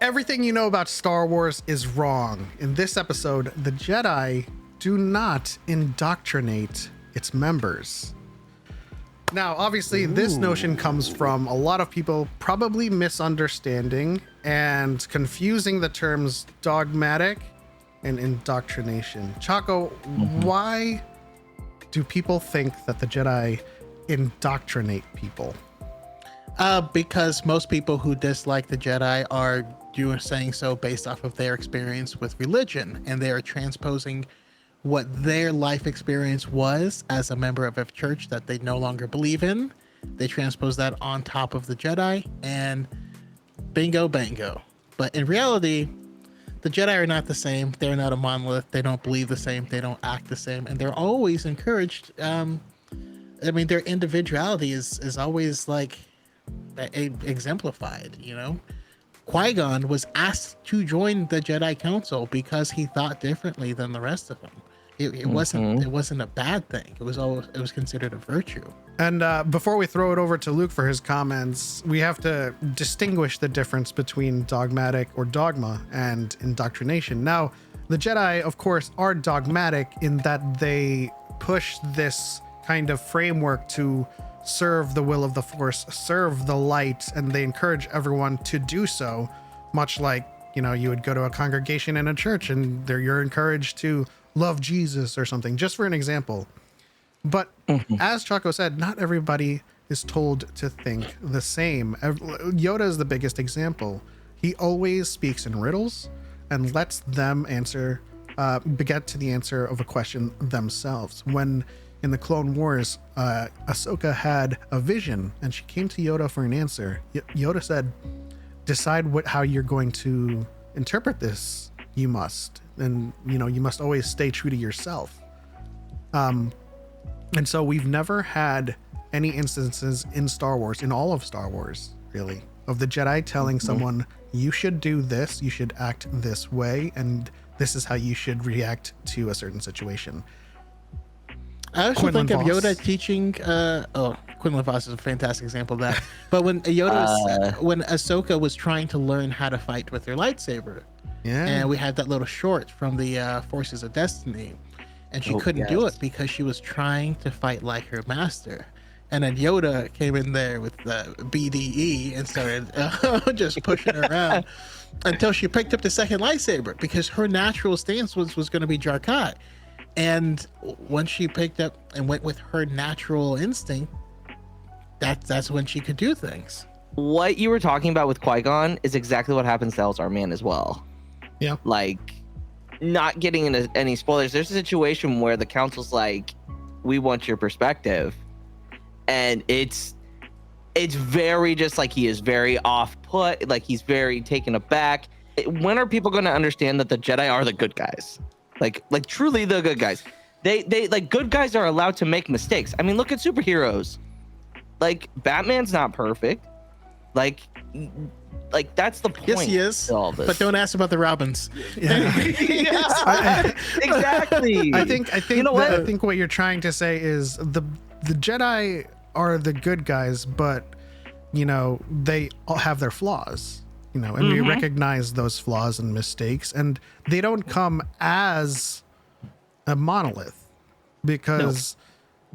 Everything you know about Star Wars is wrong. In this episode, the Jedi do not indoctrinate its members. Now, obviously, this notion comes from a lot of people probably misunderstanding and confusing the terms dogmatic and indoctrination. Choco, why do people think that the Jedi indoctrinate people? Because most people who dislike the Jedi are saying so based off of their experience with religion, and they are transposing what their life experience was as a member of a church that they no longer believe in. They transpose that on top of the Jedi, and bingo bango. But in reality, the Jedi are not the same. They're not a monolith. They don't believe the same. They don't act the same, and they're always encouraged. I mean, their individuality is always like exemplified, you know. Qui-Gon was asked to join the Jedi Council because he thought differently than the rest of them. It wasn't a bad thing. It was considered a virtue. And before we throw it over to Luke for his comments, we have to distinguish the difference between dogmatic or dogma and indoctrination. Now, the Jedi, of course, are dogmatic in that they push this kind of framework to serve the will of the Force, serve the light, and they encourage everyone to do so, much like, you know, you would go to a congregation in a church and you're encouraged to love Jesus or something, just for an example. But as Choco said, not everybody is told to think the same. Yoda is the biggest example. He always speaks in riddles and lets them get to the answer of a question themselves. When in the Clone Wars, Ahsoka had a vision and she came to Yoda for an answer. Yoda said, decide how you're going to interpret this. You must. And, you know, you must always stay true to yourself. And so we've never had any instances in Star Wars, in all of Star Wars, really, of the Jedi telling someone, you should do this, you should act this way, and this is how you should react to a certain situation. I also think of Yoda teaching. Quinlan Voss is a fantastic example of that. But when when Ahsoka was trying to learn how to fight with her lightsaber, and we had that little short from the Forces of Destiny, and she couldn't do it because she was trying to fight like her master. And then Yoda came in there with the BDE and started just pushing her around until she picked up the second lightsaber, because her natural stance was going to be Jarkat. And once she picked up and went with her natural instinct, that's when she could do things. What you were talking about with Qui-Gon is exactly what happens to Elzar Mann as well. Yeah. Like, not getting into any spoilers, there's a situation where the council's like, we want your perspective. And it's very just like, he is very off put, like he's very taken aback. When are people going to understand that the Jedi are the good guys? Like truly the good guys. They like, good guys are allowed to make mistakes. I mean, look at superheroes. Like, Batman's not perfect. Like that's the point. Yes, he is. But don't ask about the Robins. Yeah. Exactly. I think you know what? I think what you're trying to say is the Jedi are the good guys, but, you know, they all have their flaws. You know, and we recognize those flaws and mistakes, and they don't come as a monolith, because,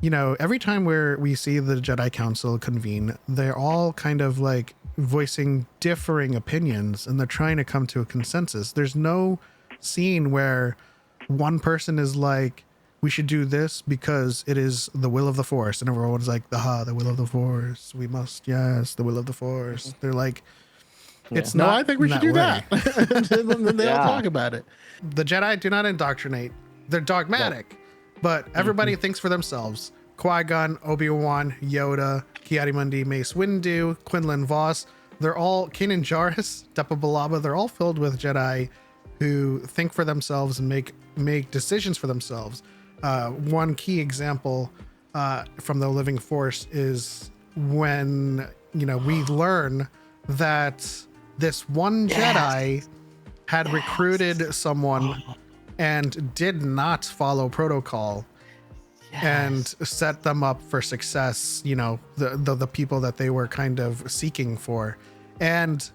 you know, every time we see the Jedi Council convene, they're all kind of like voicing differing opinions, and they're trying to come to a consensus. There's no scene where one person is like, we should do this because it is the will of the Force, and everyone's like, the will of the Force. We must, yes, the will of the Force. They're like, it's not. No, I think we should do that. They all talk about it. The Jedi do not indoctrinate. They're dogmatic, but everybody thinks for themselves. Qui-Gon, Obi-Wan, Yoda, Ki-Adi-Mundi, Mace Windu, Quinlan Voss, they're all, Kanan Jarrus, Depa Billaba, they're all filled with Jedi who think for themselves and make decisions for themselves. One key example from the Living Force is when, you know, we learn that this one Jedi had recruited someone and did not follow protocol and set them up for success, you know, the people that they were kind of seeking for. And,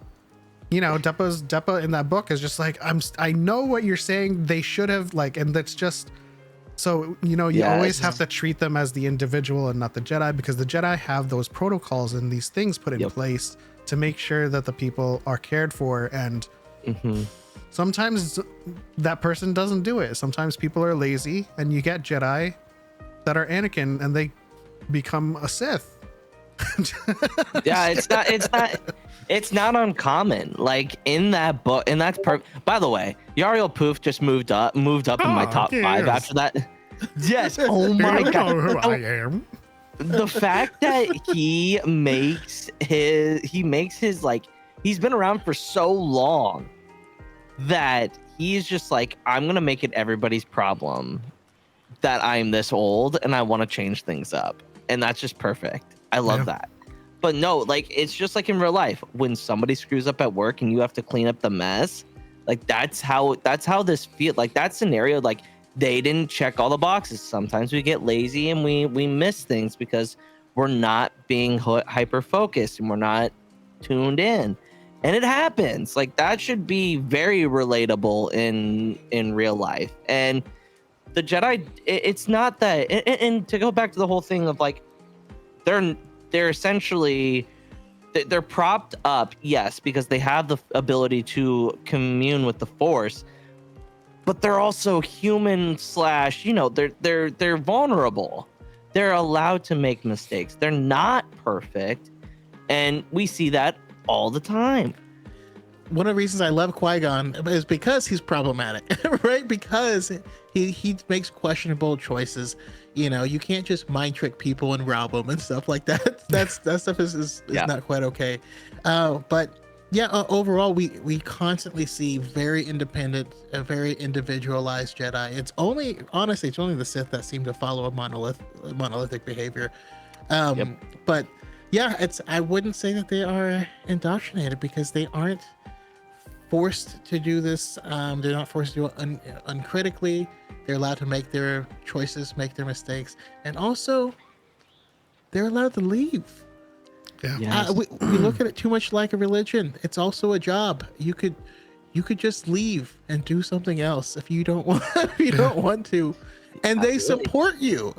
you know, Depa in that book is just like, I know what you're saying. They should have like, and that's just, so, you know, you always have to treat them as the individual and not the Jedi, because the Jedi have those protocols and these things put in place to make sure that the people are cared for. And sometimes that person doesn't do it. Sometimes people are lazy, and you get Jedi that are Anakin and they become a Sith. Yeah, it's not uncommon. Like in that book, and that's perfect. By the way, Yariel Poof just moved up in my top 5 after that. Yes. Oh my god. Know who I am. The fact that he makes his like, he's been around for so long that he's just like, I'm gonna make it everybody's problem that I'm this old and I want to change things up, and that's just perfect. I love that. But no, like, it's just like in real life, when somebody screws up at work and you have to clean up the mess, like that's how this feels. Like that scenario, like they didn't check all the boxes. Sometimes we get lazy and we miss things because we're not being hyper focused and we're not tuned in, and it happens. Like that should be very relatable in real life. And the Jedi, it's not that. And to go back to the whole thing of like, they're essentially, they're propped up, yes, because they have the ability to commune with the Force, but they're also human / you know, they're vulnerable. They're allowed to make mistakes. They're not perfect, and we see that all the time. One of the reasons I love Qui-Gon is because he's problematic, right? Because he makes questionable choices. You know, you can't just mind trick people and rob them and stuff like that. That stuff is not quite okay. But yeah, overall, we constantly see very independent, very individualized Jedi. It's only the Sith that seem to follow a monolithic behavior. But yeah, I wouldn't say that they are indoctrinated, because they aren't forced to do this. They're not forced to do it uncritically. They're allowed to make their choices, make their mistakes, and also they're allowed to leave. Yeah. Yes. We look at it too much like a religion. It's also a job. You could just leave and do something else if you don't want to, and they support you.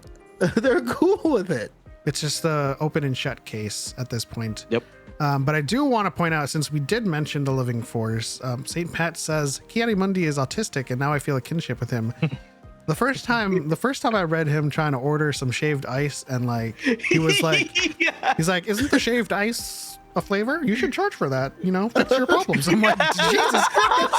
They're cool with it. It's just the open and shut case at this point. Yep. But I do want to point out, since we did mention the living Force, St. Pat says Ki-Adi-Mundi is autistic, and now I feel a kinship with him. The first time I read him trying to order some shaved ice, and like he was like, he's like, isn't the shaved ice a flavor? You should charge for that. You know, fix your problems. I'm like, Jesus Christ.